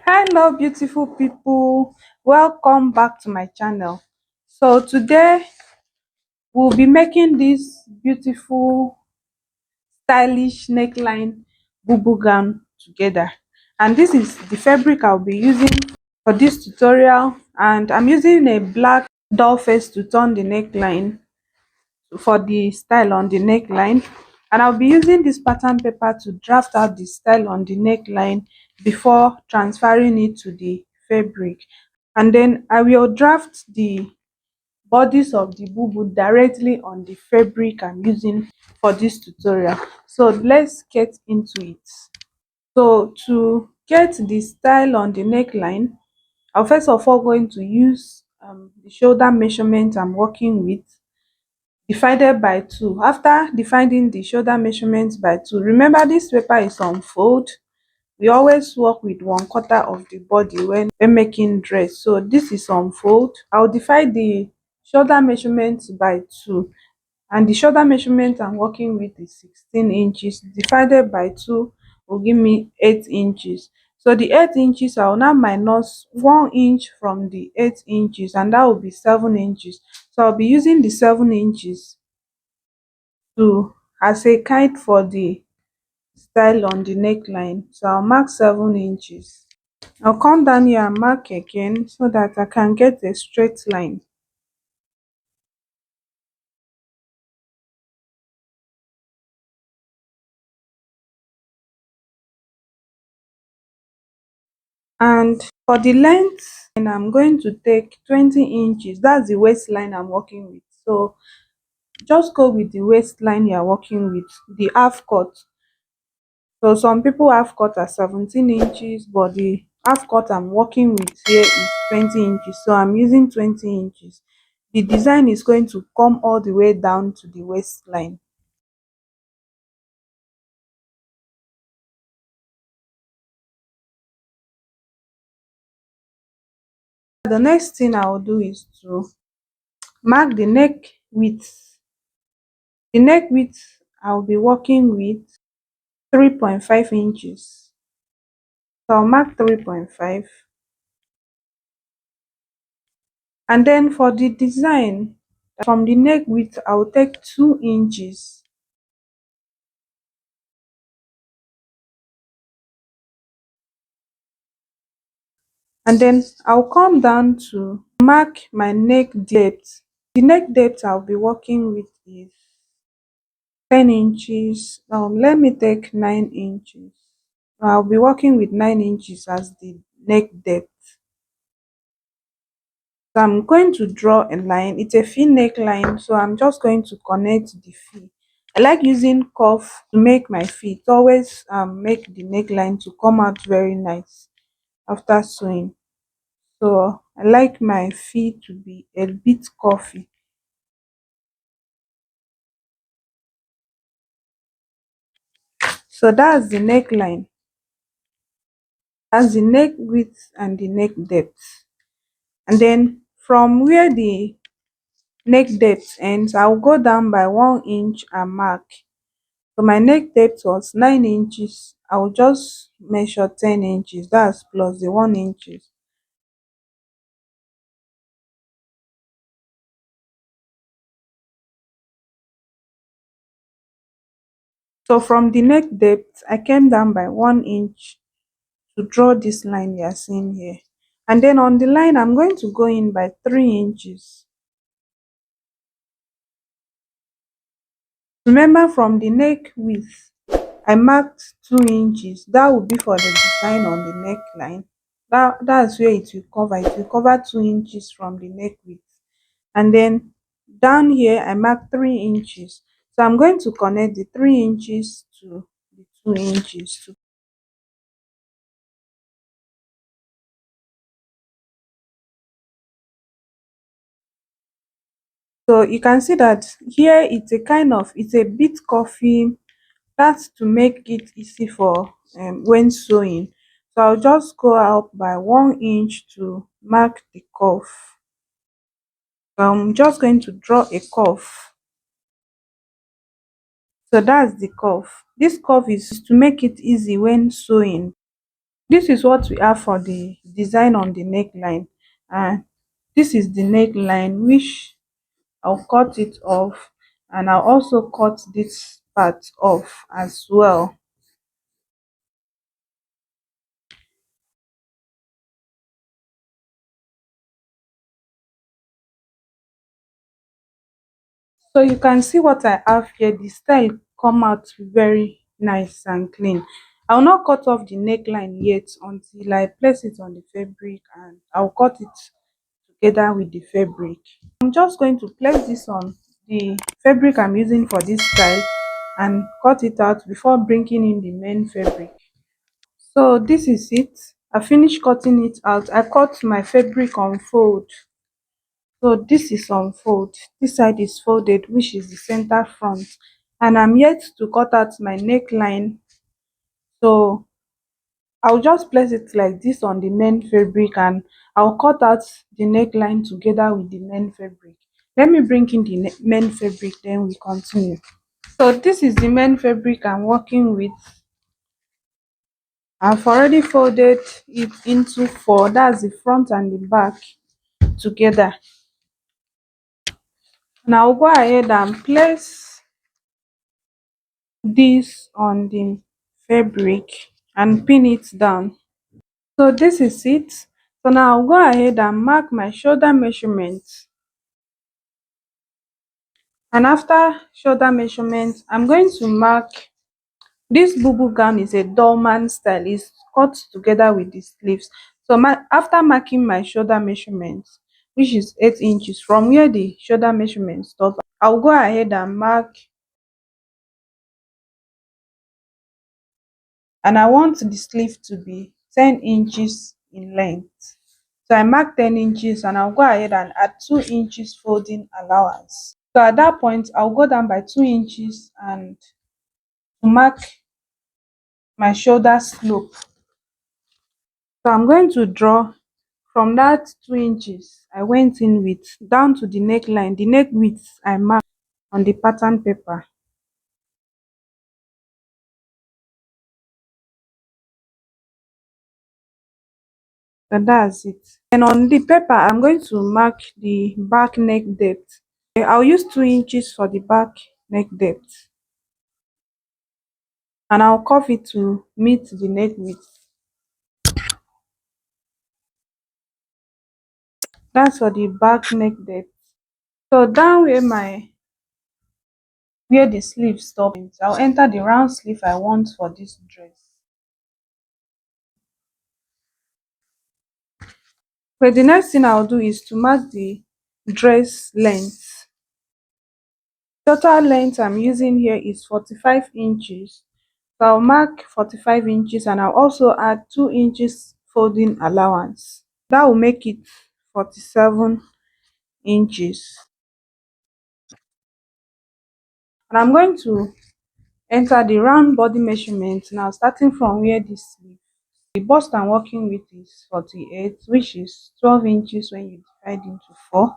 Hello beautiful people, welcome back to my channel. So today we'll be making this beautiful stylish neckline bubu gown together, and this is the fabric I'll be using for this tutorial, and I'm using a black doll face to turn the neckline for the style on the neckline, and I'll be using this pattern paper to draft out the style on the neckline before transferring it to the fabric. And then I will draft the bodies of the bubu directly on the fabric I'm using for this tutorial. So let's get into it. So to get the style on the neckline, I'm first of all going to use the shoulder measurement I'm working with divided by 2. After dividing the shoulder measurements by 2, remember this paper is on fold. We always work with 1/4 of the body when making dress, so this is on fold. I'll divide the shoulder measurements by 2, and the shoulder measurement I'm working with is 16 inches divided by 2 will give me 8 inches. So the 8 inches, I will now minus 1 inch from the 8 inches, and that will be 7 inches. So I'll be using the 7 inches to as a guide for the style on the neckline. So I'll mark 7 inches. I'll come down here and mark again so that I can get a straight line. And for the length, and I'm going to take 20 inches. That's the waistline I'm working with. So just go with the waistline you're working with, the half cut. So some people half cut are 17 inches, but the half cut I'm working with here is 20 inches. So I'm using 20 inches. The design is going to come all the way down to the waistline. The next thing I will do is to mark the neck width. The neck width I'll be working with 3.5 inches. So I'll mark 3.5. And then for the design, from the neck width, I'll take 2 inches. And then I'll come down to mark my neck depth. The neck depth I'll be working with is 10 inches. Let me take 9 inches. I'll be working with 9 inches as the neck depth. So I'm going to draw a line. It's a V neckline, so I'm just going to connect the V. I like using cuff to make my V. It always make the neckline to come out very nice after sewing. So I like my V to be a bit cuffy. So that's the neckline. That's the neck width and the neck depth. And then from where the neck depth ends, I'll go down by 1 inch and mark. So my neck depth was 9 inches. I will just measure 10 inches. That's plus the 1 inches. So from the neck depth, I came down by 1 inch to draw this line you are seeing here. And then on the line, I'm going to go in by 3 inches. Remember, from the neck width, I marked 2 inches. That will be for the design on the neckline. That's where it will cover. It will cover 2 inches from the neck width. And then down here, I marked 3 inches. So I'm going to connect the 3 inches to the 2 inches. So you can see that here it's a bit curvy. That's to make it easy for when sewing. So I'll just go out by 1 inch to mark the curve. I'm just going to draw a curve. So that's the curve. This curve is to make it easy when sewing. This is what we have for the design on the neckline, and this is the neckline, which I'll cut it off, and I'll also cut this part off as well. So you can see what I have here. The style come out very nice and clean. I will not cut off the neckline yet until I place it on the fabric, and I'll cut it together with the fabric. I'm just going to place this on the fabric I'm using for this style and cut it out before bringing in the main fabric. So this is it. I finished cutting it out. I cut my fabric on fold. So this is on fold. This side is folded, which is the center front. And I'm yet to cut out my neckline. So I'll just place it like this on the main fabric, and I'll cut out the neckline together with the main fabric. Let me bring in the main fabric, then we continue. So this is the main fabric I'm working with. I've already folded it into four. That's the front and the back together. Now I'll go ahead and place this on the fabric and pin it down. So this is it. So now I'll go ahead and mark my shoulder measurement. And after shoulder measurement, I'm going to mark this bubu gown. Is a dolman style. It's cut together with the sleeves. So after marking my shoulder measurement, which is 8 inches from where the shoulder measurement stops, I'll go ahead and mark, and I want the sleeve to be 10 inches in length. So I mark 10 inches, and I'll go ahead and add 2 inches folding allowance. So at that point, I'll go down by 2 inches and mark my shoulder slope. So I'm going to draw from that 2 inches I went in with down to the neckline, the neck width I marked on the pattern paper. So that's it. And on the paper, I'm going to mark the back neck depth. I'll use 2 inches for the back neck depth, and I'll curve it to meet the neck width. That's for the back neck depth. So down where the sleeve stops, I'll enter the round sleeve I want for this dress. But the next thing I'll do is to mark the dress length. Total length I'm using here is 45 inches. So I'll mark 45 inches, and I'll also add 2 inches folding allowance. That will make it 47 inches. And I'm going to enter the round body measurement now, starting from where this sleeve. The bust I'm working with is 48, which is 12 inches when you divide into 4.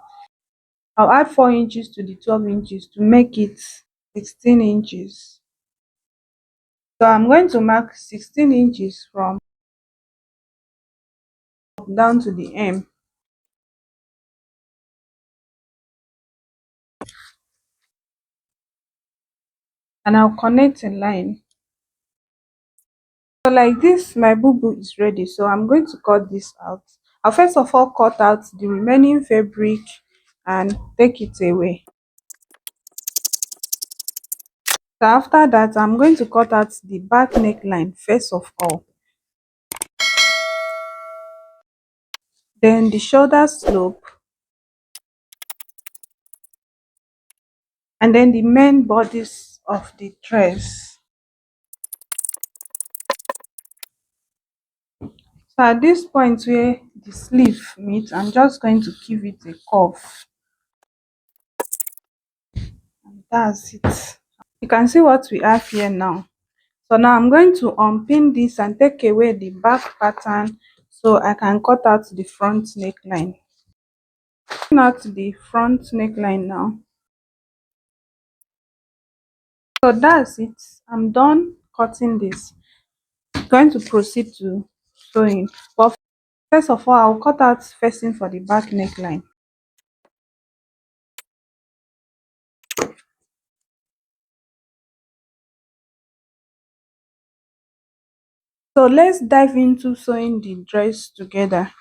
I'll add 4 inches to the 12 inches to make it 16 inches. So I'm going to mark 16 inches from down to the hem, and I'll connect a line. So like this, my bubu is ready. So I'm going to cut this out. I'll first of all cut out the remaining fabric and take it away. So after that, I'm going to cut out the back neckline first of all. Then the shoulder slope, and then the main bodies of the dress. So at this point where the sleeve meets, I'm just going to give it a curve. And that's it. You can see what we have here now. So now I'm going to unpin this and take away the back pattern so I can cut out the front neckline. Cutting out the front neckline now. So that's it. I'm done cutting this. I'm going to proceed to sewing. But first of all, I'll cut out facing for the back neckline. So let's dive into sewing the dress together.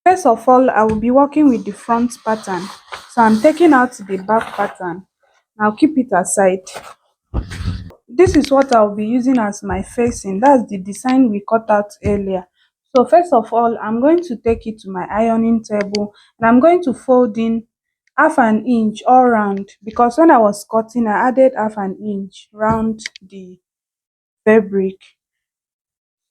First of all, I will be working with the front pattern. So I'm taking out the back pattern. I'll keep it aside. This is what I'll be using as my facing. That's the design we cut out earlier. So first of all, I'm going to take it to my ironing table and I'm going to fold in half an inch all round, because when I was cutting, I added half an inch round the fabric.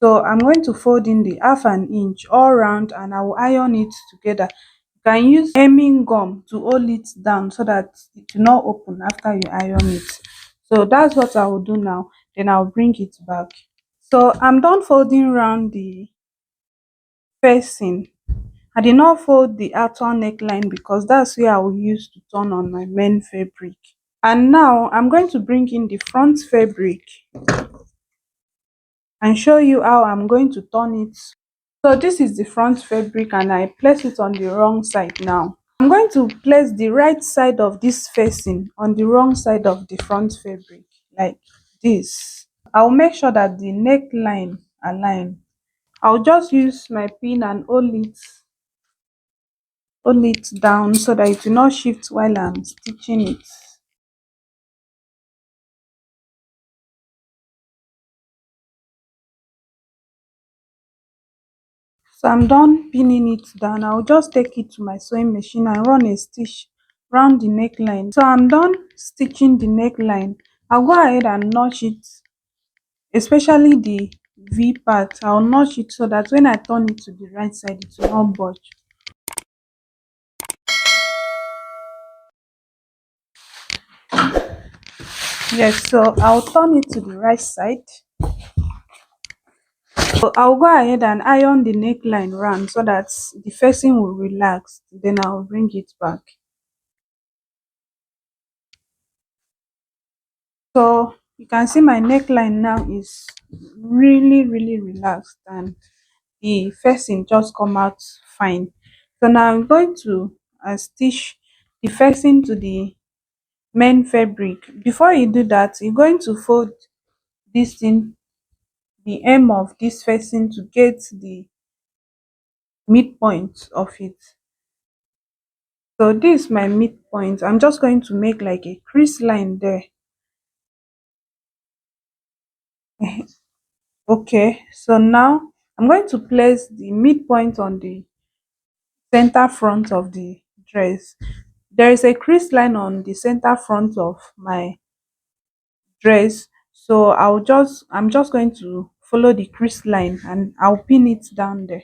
So I'm going to fold in the half an inch all round and I will iron it together. You can use hemming gum to hold it down so that it will not open after you iron it. So that's what I will do now. Then I'll bring it back. So I'm done folding round the facing. I did not fold the outer neckline because that's where I will use to turn on my main fabric. And now I'm going to bring in the front fabric and show you how I'm going to turn it. So this is the front fabric and I place it on the wrong side now. I'm going to place the right side of this facing on the wrong side of the front fabric, like this. I'll make sure that the neckline align. I'll just use my pin and hold it down so that it will not shift while I'm stitching it. So I'm done pinning it down. I'll just take it to my sewing machine and run a stitch round the neckline. So I'm done stitching the neckline. I'll go ahead and notch it, especially the V part. I'll notch it so that when I turn it to the right side, it will not budge. Yes, so I'll turn it to the right side. So I'll go ahead and iron the neckline round so that the facing will relax. Then I'll bring it back. So you can see my neckline now is really relaxed and the facing just come out fine. So now I'm going to stitch the facing to the main fabric. Before you do that, you're going to fold this thing, the hem of this facing, to get the midpoint of it. So this is my midpoint. I'm just going to make like a crease line there. Okay, so now I'm going to place the midpoint on the center front of the dress. There is a crease line on the center front of my dress, so I'm just going to follow the crease line and I'll pin it down there.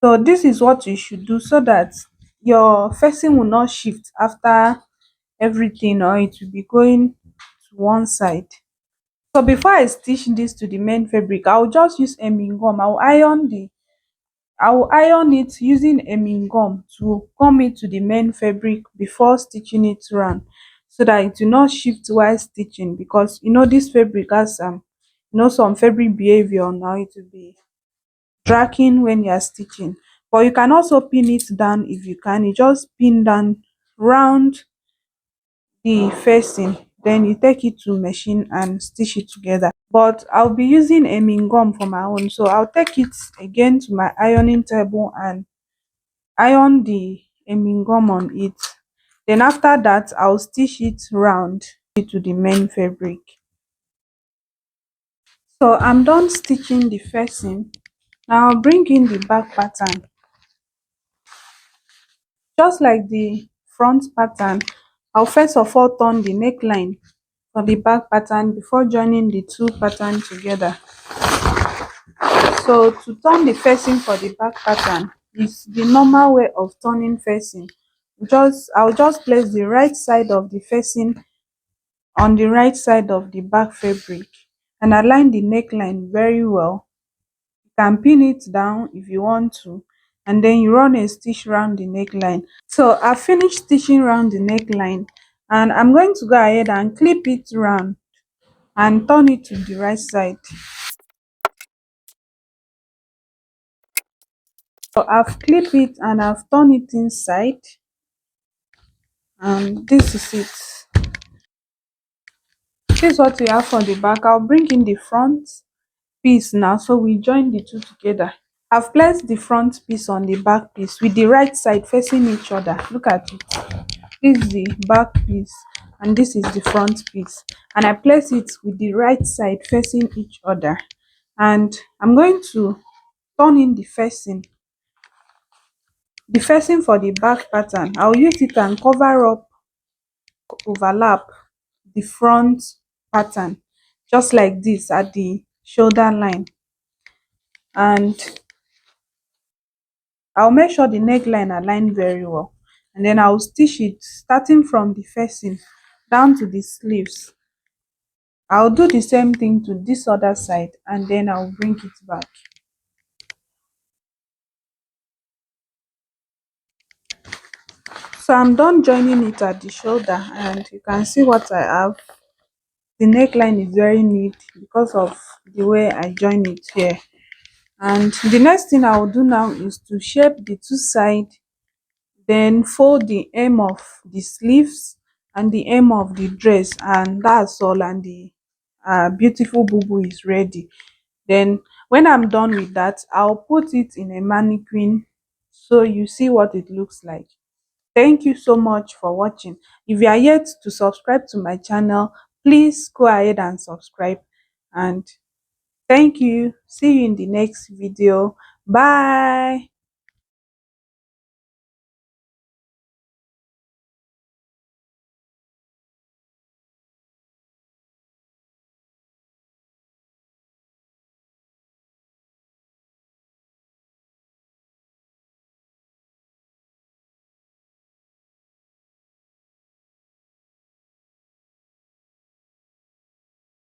So this is what you should do so that your facing will not shift after everything, or it will be going to one side. So before I stitch this to the main fabric, I'll just use hemming gum. I will iron it using hemming gum to gum it to the main fabric before stitching it round, so that it will not shift while stitching, because you know this fabric has some fabric behavior. Now it will be dragging when you are stitching. But you can also pin it down. If you can, you just pin down round the facing, then you take it to machine and stitch it together. But I'll be using hemming gum for my own, so I'll take it again to my ironing table and iron the hemming gum on it. Then after that, I'll stitch it round to the main fabric. So I'm done stitching the facing. Now I'll bring in the back pattern. Just like the front pattern, I'll first of all turn the neckline for the back pattern before joining the two patterns together. So to turn the facing for the back pattern is the normal way of turning facing. I'll just place the right side of the facing on the right side of the back fabric and align the neckline very well. You can pin it down if you want to, and then you run a stitch around the neckline. So I finished stitching around the neckline and I'm going to go ahead and clip it round. and turn it to the right side. So I've clipped it and I've turned it inside, and this is it. This is what we have for the back. I'll bring in the front piece now, so we join the two together. I've placed the front piece on the back piece with the right side facing each other. Look at it. This is the back piece and this is the front piece, and I place it with the right side facing each other, and I'm going to turn in the facing for the back pattern. I'll use it and cover up, overlap the front pattern just like this at the shoulder line, and I'll make sure the neckline align very well, and then I'll stitch it starting from the facing down to the sleeves. I'll do the same thing to this other side and then I'll bring it back. So I'm done joining it at the shoulder, and you can see what I have. The neckline is very neat because of the way I join it here. And the next thing I will do now is to shape the two sides, then fold the hem of the sleeves and the hem of the dress, and that's all, and the beautiful bubu is ready. Then when I'm done with that, I'll put it in a mannequin so you see what it looks like. Thank you so much for watching. If you are yet to subscribe to my channel, please go ahead and subscribe, and thank you. See you in the next video. Bye.